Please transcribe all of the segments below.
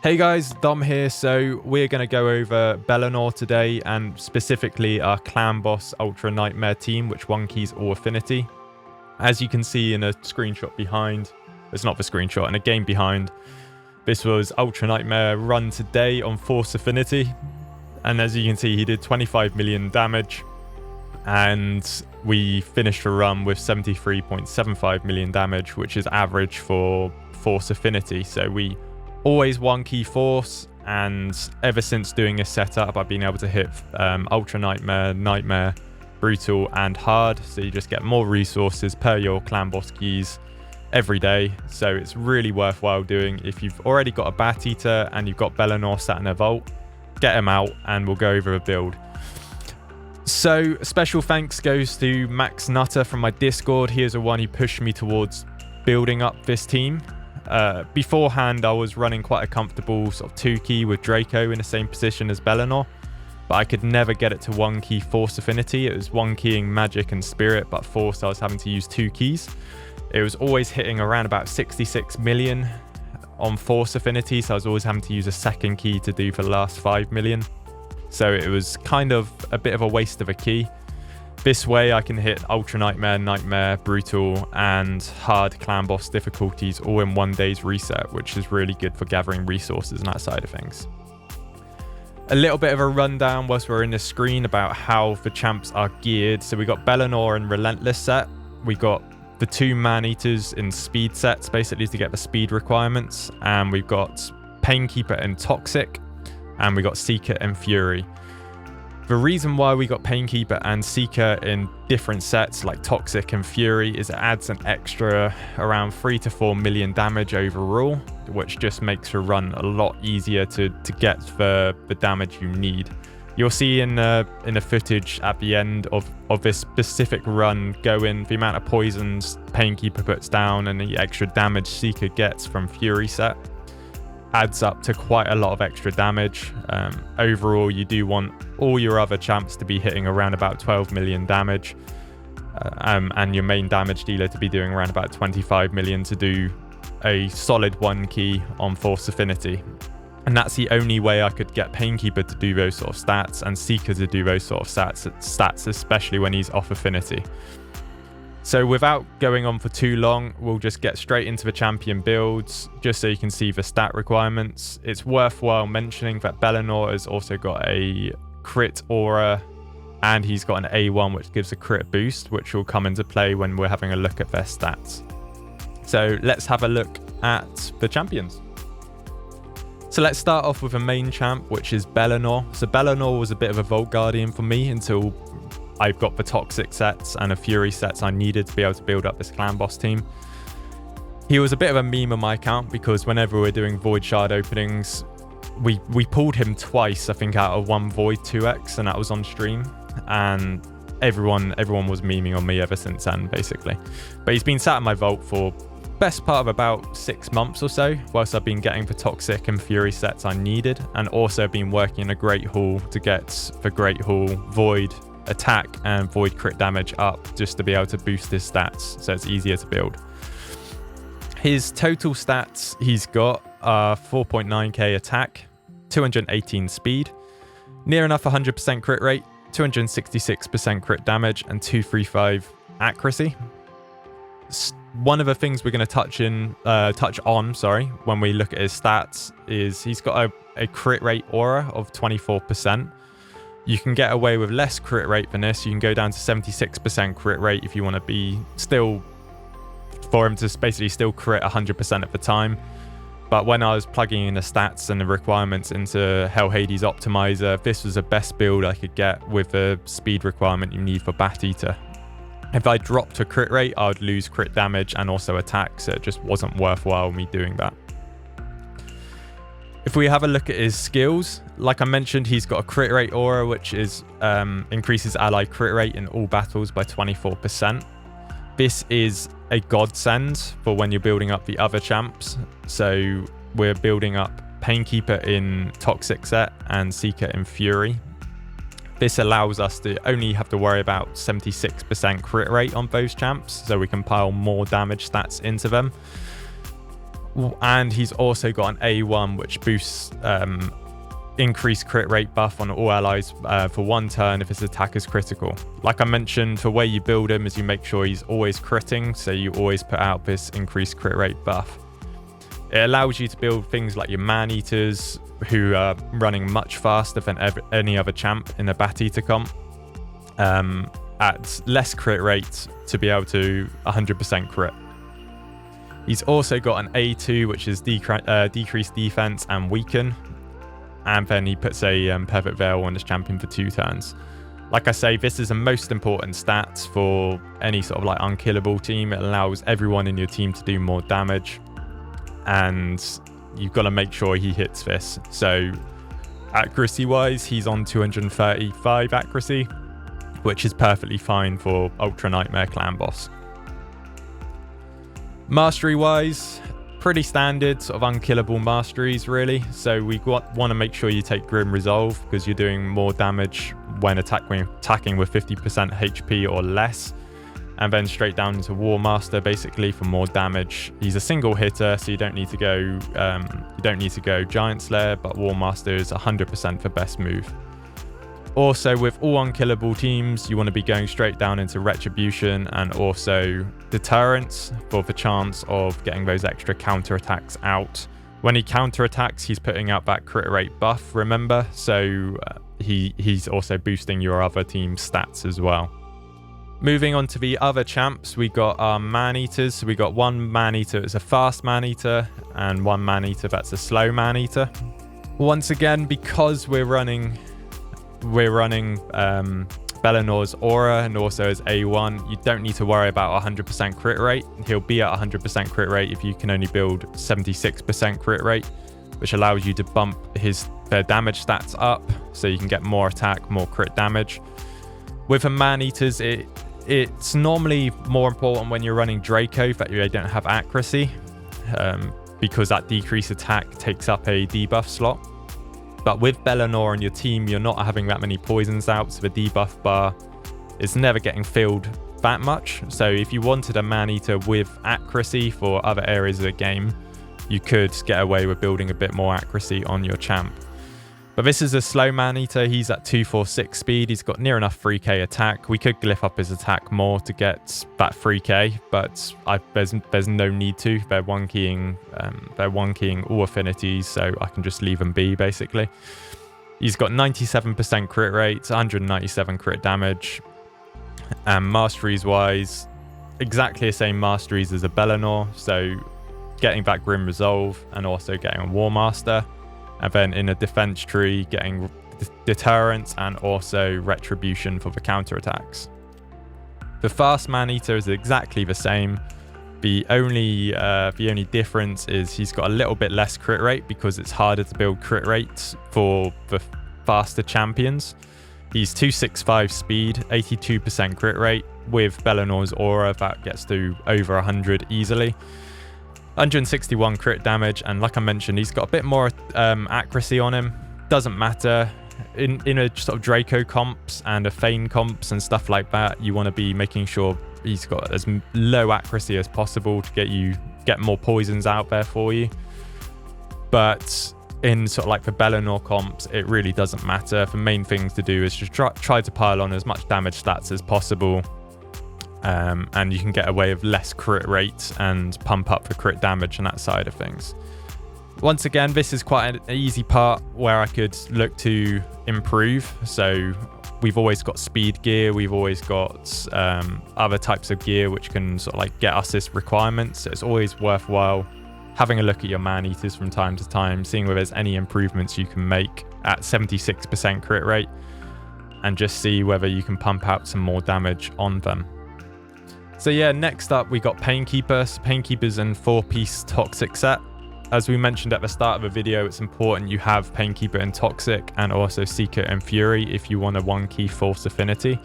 Hey guys, Dom here. So we're going to go over Belanor today, and specifically our clan boss Ultra Nightmare team, which one keys all affinity. As you can see in a screenshot behind, it's not the screenshot, in a game behind, this was Ultra Nightmare run today on Force Affinity. And as you can see, he did 25 million damage, and we finished the run with 73.75 million damage, which is average for Force Affinity. So we always one key force, and ever since doing this setup, I've been able to hit Ultra Nightmare, Nightmare, Brutal, and Hard. So you just get more resources per your clan boss keys every day. So it's really worthwhile doing. If you've already got a Bateater and you've got Belanor sat in a vault, get him out and we'll go over a build. So special thanks goes to Max Nutter from my Discord. He is the one who pushed me towards building up this team. Beforehand, I was running quite a comfortable sort of 2-key with Draco in the same position as Belanor, but I could never get it to 1-key Force Affinity. It was 1-keying Magic and Spirit, but Force I was having to use 2 keys. It was always hitting around about 66 million on Force Affinity, so I was always having to use a second key to do for the last 5 million. So it was kind of a bit of a waste of a key. This way I can hit Ultra Nightmare, Nightmare, Brutal, and Hard clan boss difficulties all in one day's reset, which is really good for gathering resources and that side of things. A little bit of a rundown whilst we're in the screen about how the champs are geared. So we got Belanor in Relentless set. We got the 2 Man-Eaters in speed sets, basically to get the speed requirements. And we've got Painkeeper and Toxic, and we got Seeker and Fury. The reason why we got Painkeeper and Seeker in different sets like Toxic and Fury is it adds an extra around 3 to 4 million damage overall, which just makes the run a lot easier to get the damage you need. You'll see in the footage at the end of this specific run going the amount of poisons Painkeeper puts down and the extra damage Seeker gets from Fury set adds up to quite a lot of extra damage. Overall, you do want all your other champs to be hitting around about 12 million damage, and your main damage dealer to be doing around about 25 million to do a solid 1 key on Force Affinity. And that's the only way I could get Painkeeper to do those sort of stats and Seeker to do those sort of stats, especially when he's off Affinity. So without going on for too long, we'll just get straight into the champion builds, just so you can see the stat requirements. It's worthwhile mentioning that Belanor has also got a crit aura, and he's got an A1 which gives a crit boost, which will come into play when we're having a look at their stats. So let's have a look at the champions. So let's start off with a main champ, which is Belanor. So Belanor was a bit of a Vault Guardian for me until I've got the Toxic sets and the Fury sets I needed to be able to build up this clan boss team. He was a bit of a meme on my account because whenever we're doing Void Shard openings, we pulled him twice, I think, out of 1 Void 2x, and that was on stream. And everyone was memeing on me ever since then, basically. But he's been sat in my vault for best part of about 6 months or so, whilst I've been getting the Toxic and Fury sets I needed, and also been working in a Great Hall to get the Great Hall Void attack and Void crit damage up, just to be able to boost his stats so it's easier to build. His total stats he's got are 4.9k attack, 218 speed, near enough 100% crit rate, 266% crit damage, and 235 accuracy. One of the things we're going to touch on when we look at his stats is he's got a crit rate aura of 24%. You can get away with less crit rate than this. You can go down to 76% crit rate if you want to be for him to basically still crit 100% of the time. But when I was plugging in the stats and the requirements into Hell Hades Optimizer, this was the best build I could get with the speed requirement you need for Bateater. If I dropped a crit rate, I would lose crit damage and also attack, so it just wasn't worthwhile me doing that. If we have a look at his skills, like I mentioned, he's got a crit rate aura, which is increases ally crit rate in all battles by 24%. This is a godsend for when you're building up the other champs. So we're building up Painkeeper in Toxic set and Seeker in Fury. This allows us to only have to worry about 76% crit rate on those champs, so we can pile more damage stats into them. And he's also got an A1, which boosts increased crit rate buff on all allies for 1 turn if his attack is critical. Like I mentioned, the way you build him is you make sure he's always critting, so you always put out this increased crit rate buff. It allows you to build things like your man-eaters, who are running much faster than any other champ in the Bateater comp, at less crit rate to be able to 100% crit. He's also got an A2, which is decreased defense and weaken. And then he puts a Perfect Veil on his champion for 2 turns. Like I say, this is the most important stat for any sort of like unkillable team. It allows everyone in your team to do more damage. And you've got to make sure he hits this. So accuracy-wise, he's on 235 accuracy, which is perfectly fine for Ultra Nightmare Clan Boss. Mastery-wise, pretty standard sort of unkillable masteries, really. So we want to make sure you take Grim Resolve because you're doing more damage when attacking with 50% HP or less. And then straight down into War Master, basically for more damage. He's a single hitter, so you don't need to go Giant Slayer, but War Master is 100% the best move. Also, with all unkillable teams, you want to be going straight down into Retribution and also Deterrence for the chance of getting those extra counter attacks out. When he counter attacks, he's putting out that crit rate buff, remember? So he's also boosting your other team's stats as well. Moving on to the other champs, we got our man-eaters. So we got one man-eater that's a fast man-eater and one man-eater that's a slow man-eater. Once again, because we're running Belanor's Aura and also his A1, you don't need to worry about 100% crit rate. He'll be at 100% crit rate if you can only build 76% crit rate, which allows you to bump their damage stats up so you can get more attack, more crit damage. With a man-eaters, it's normally more important when you're running Draco that you don't have accuracy, because that decreased attack takes up a debuff slot. But with Belanor on your team, you're not having that many poisons out, so the debuff bar is never getting filled that much. So if you wanted a man-eater with accuracy for other areas of the game, you could get away with building a bit more accuracy on your champ. But this is a slow man-eater. He's at 246 speed. He's got near enough 3k attack. We could glyph up his attack more to get that 3k, but there's no need to. They're one keying all affinities, so I can just leave them be, basically. He's got 97% crit rate, 197 crit damage. And masteries-wise, exactly the same masteries as a Belanor, so getting that Grim Resolve and also getting a War Master. And then in a defense tree, getting Deterrence and also Retribution for the counter attacks. The fast man-eater is exactly the same. The only difference is he's got a little bit less crit rate because it's harder to build crit rates for the faster champions. He's 265 speed, 82% crit rate. With Belanor's Aura, that gets to over 100 easily. 161 crit damage, and like I mentioned, he's got a bit more accuracy on him. Doesn't matter. In a sort of Draco comps and a Feign comps and stuff like that, you want to be making sure he's got as low accuracy as possible to get more poisons out there for you. But in sort of like the Belanor comps, it really doesn't matter. The main things to do is just try to pile on as much damage stats as possible. And you can get away with less crit rate and pump up the crit damage and that side of things. Once again, this is quite an easy part where I could look to improve. So we've always got speed gear, we've always got other types of gear which can sort of like get us this requirement. So it's always worthwhile having a look at your man-eaters from time to time, seeing whether there's any improvements you can make at 76% crit rate, and just see whether you can pump out some more damage on them. So yeah, next up we got Painkeeper. So Painkeeper's in 4-piece Toxic set. As we mentioned at the start of the video, it's important you have Painkeeper in Toxic and also Seeker and Fury if you want a 1-key Force Affinity.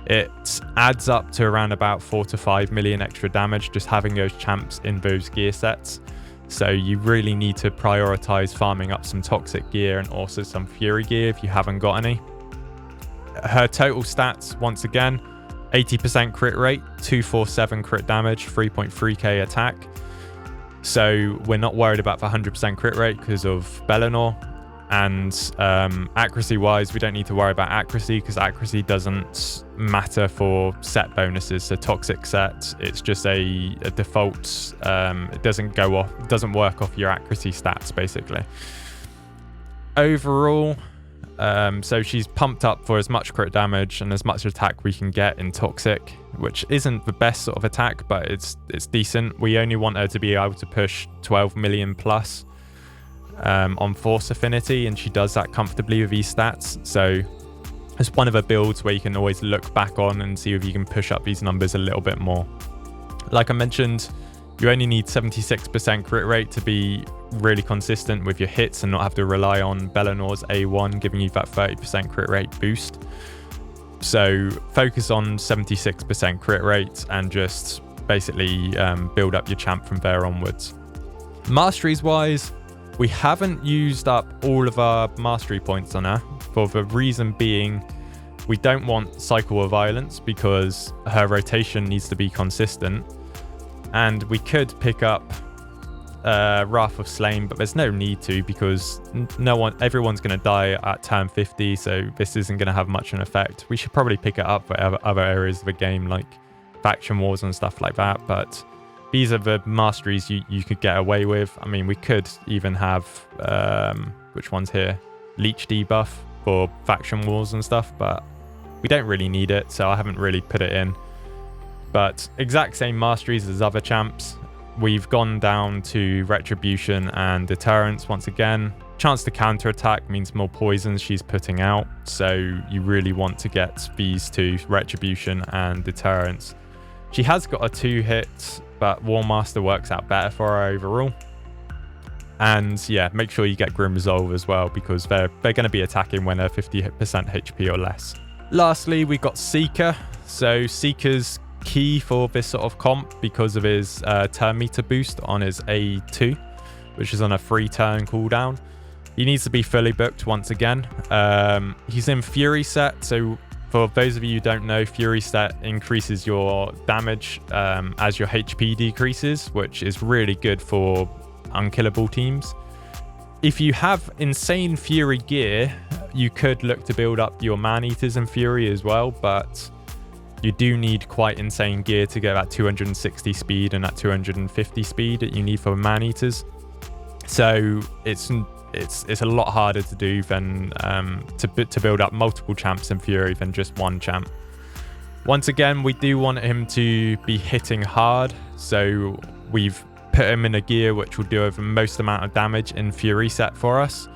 It adds up to around about 4 to 5 million extra damage just having those champs in those gear sets. So you really need to prioritize farming up some Toxic gear and also some Fury gear if you haven't got any. Her total stats, once again, 80% crit rate, 247 crit damage, 3.3k attack. So we're not worried about the 100% crit rate because of Belanor. And accuracy wise, we don't need to worry about accuracy because accuracy doesn't matter for set bonuses. So toxic set, it's just a default. It doesn't work off your accuracy stats basically. Overall, so she's pumped up for as much crit damage and as much attack we can get in toxic, which isn't the best sort of attack, but it's decent. We only want her to be able to push 12 million plus on force affinity, and she does that comfortably with these stats. So it's one of the builds where you can always look back on and see if you can push up these numbers a little bit more. Like I mentioned, you only need 76% crit rate to be really consistent with your hits and not have to rely on Belanor's A1 giving you that 30% crit rate boost. So focus on 76% crit rate and just basically build up your champ from there onwards. Masteries wise, we haven't used up all of our mastery points on her, for the reason being we don't want Cycle of Violence because her rotation needs to be consistent. And we could pick up Wrath of Slain, but there's no need to because everyone's going to die at turn 50, so this isn't going to have much an effect. We should probably pick it up for other areas of the game like faction wars and stuff like that, but these are the masteries you could get away with. I mean, we could even have, which one's here? Leech debuff for faction wars and stuff, but we don't really need it, so I haven't really put it in. But exact same masteries as other champs. We've gone down to Retribution and Deterrence once again. Chance to counterattack means more poisons she's putting out, so you really want to get these two, Retribution and Deterrence. She has got a 2-hit, but War Master works out better for her overall. And yeah, make sure you get Grim Resolve as well because they're going to be attacking when they're 50% HP or less. Lastly, we've got Seeker. So Seeker's key for this sort of comp because of his turn meter boost on his A2, which is on a 3-turn cooldown. He needs to be fully booked once again. He's in Fury set, so for those of you who don't know, Fury set increases your damage as your HP decreases, which is really good for unkillable teams. If you have insane Fury gear, you could look to build up your Man-Eaters in Fury as well, but you do need quite insane gear to get that 260 speed and that 250 speed that you need for Man-Eaters. So it's a lot harder to do than to build up multiple champs in Fury than just one champ. Once again, we do want him to be hitting hard, so we've put him in a gear which will do the most amount of damage in Fury set for us.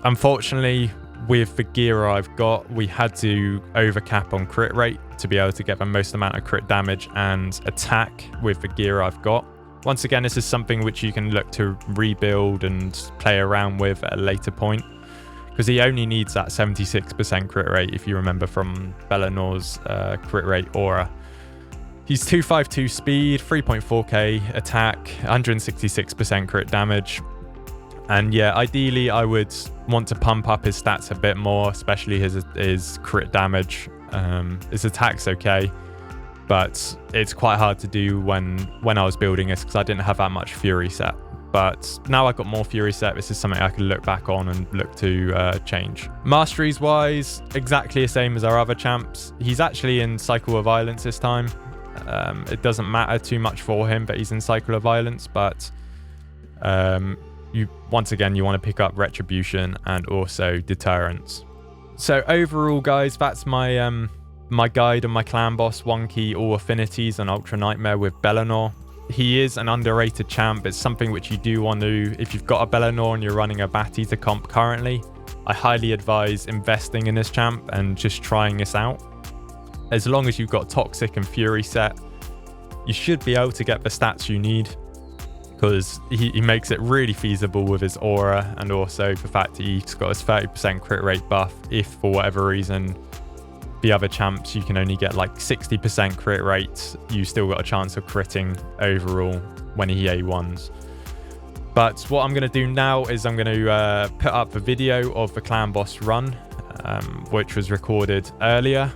Unfortunately, with the gear I've got, we had to overcap on crit rate to be able to get the most amount of crit damage and attack with the gear I've got. Once again, this is something which you can look to rebuild and play around with at a later point, because he only needs that 76% crit rate if you remember from Belanor's crit rate aura. He's 252 speed, 3.4k attack, 166% crit damage. And yeah, ideally I would want to pump up his stats a bit more, especially his crit damage. His attack's okay, but it's quite hard to do when I was building this because I didn't have that much Fury set. But now I've got more Fury set, this is something I can look back on and look to change. Masteries wise, exactly the same as our other champs. He's actually in Cycle of Violence this time. It doesn't matter too much for him that he's in Cycle of Violence, but once again you want to pick up Retribution and also Deterrence. So overall, guys, that's my my guide on my clan boss, 1 key all affinities and Ultra Nightmare with Belanor. He is an underrated champ. It's something which you do want to, if you've got a Belanor and you're running a Bateater comp currently, I highly advise investing in this champ and just trying this out. As long as you've got Toxic and Fury set, you should be able to get the stats you need, because he makes it really feasible with his aura, and also the fact that he's got his 30% crit rate buff. If for whatever reason the other champs you can only get like 60% crit rate, you still got a chance of critting overall when he A1s. But what I'm going to do now is I'm going to put up the video of the clan boss run, which was recorded earlier.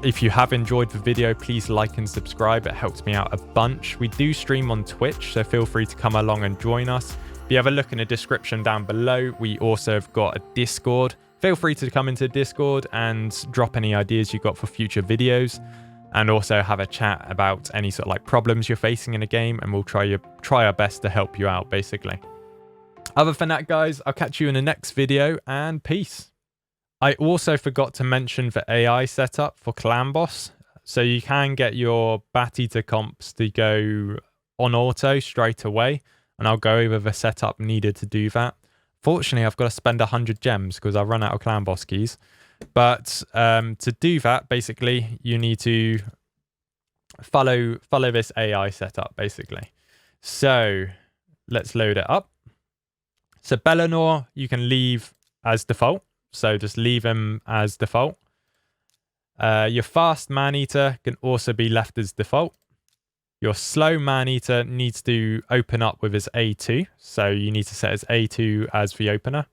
If you have enjoyed the video, please like and subscribe. It helps me out a bunch. We do stream on Twitch, so feel free to come along and join us. If you have a look in the description down below, we also have got a Discord. Feel free to come into Discord and drop any ideas you've got for future videos, and also have a chat about any sort of like problems you're facing in a game, and we'll try our best to help you out, basically. Other than that, guys, I'll catch you in the next video, and peace. I also forgot to mention the AI setup for Clan Boss. So you can get your Bateater comps to go on auto straight away, and I'll go over the setup needed to do that. Fortunately, I've got to spend 100 gems because I run out of Clan Boss keys. But to do that, basically, you need to follow this AI setup, basically. So let's load it up. So Belanor, you can leave as default. So just leave him as default. Your fast Maneater can also be left as default. Your slow Maneater needs to open up with his A2. So you need to set his A2 as the opener.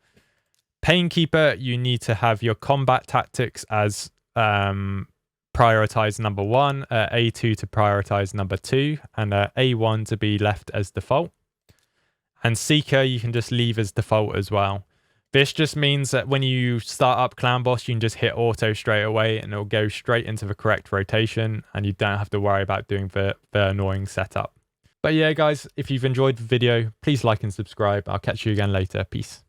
Painkeeper, you need to have your combat tactics as prioritize number 1, A2 to prioritize number 2, and A1 to be left as default. And Seeker, you can just leave as default as well. This just means that when you start up Clan Boss, you can just hit auto straight away and it'll go straight into the correct rotation, and you don't have to worry about doing the annoying setup. But yeah, guys, if you've enjoyed the video, please like and subscribe. I'll catch you again later. Peace.